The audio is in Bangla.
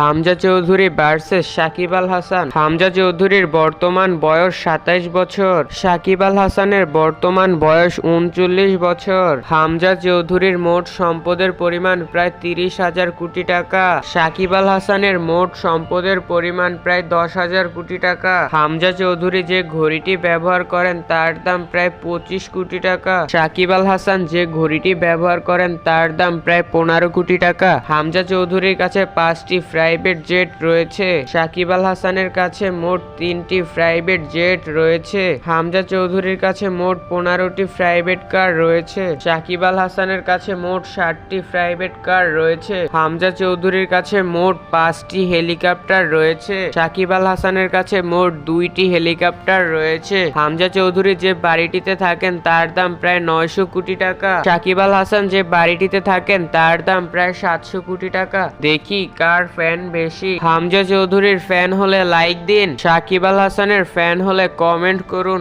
হামজা চৌধুরী ভার্সেস সাকিব আল হাসান। হামজা চৌধুরীর বর্তমান বয়স ২৭ বছর, সাকিব আল হাসানের বর্তমান বয়স ৩৯ বছর। হামজা চৌধুরীর মোট সম্পদের পরিমাণ প্রায় ৩০,০০০ কোটি টাকা, সাকিব আল হাসানের মোট সম্পদের পরিমাণ প্রায় ১০,০০০ কোটি টাকা। হামজা চৌধুরী যে ঘড়িটি ব্যবহার করেন তার দাম প্রায় ২৫ কোটি টাকা, সাকিব আল হাসান যে ঘড়িটি ব্যবহার করেন তার দাম প্রায় ১৫ কোটি টাকা। হামজা চৌধুরীর কাছে ৫টি প্রাইভেট জেট রয়েছে, সাকিব আল হাসানের কাছে মোট ৩টি প্রাইভেট জেট রয়েছে। হামজা চৌধুরীর কাছে মোট ১৫টি প্রাইভেট কার রয়েছে, সাকিব আল হাসানের কাছে মোট ৬০টি প্রাইভেট কার রয়েছে। হামজা চৌধুরীর কাছে মোট ৫টি হেলিকপ্টার রয়েছে, সাকিব আল হাসানের কাছে মোট ২টি হেলিকপ্টার রয়েছে। হামজা চৌধুরী যে বাড়িটিতে থাকেন তার দাম প্রায় ৯০০ কোটি টাকা, সাকিব আল হাসান যে বাড়িটিতে থাকেন তার দাম প্রায় ৭০০ কোটি টাকা। দেখি কার ফ্যান বেশি। হামজা চৌধুরীর ফ্যান হলে লাইক দিন, সাকিব আল হাসানের ফ্যান হলে কমেন্ট করুন।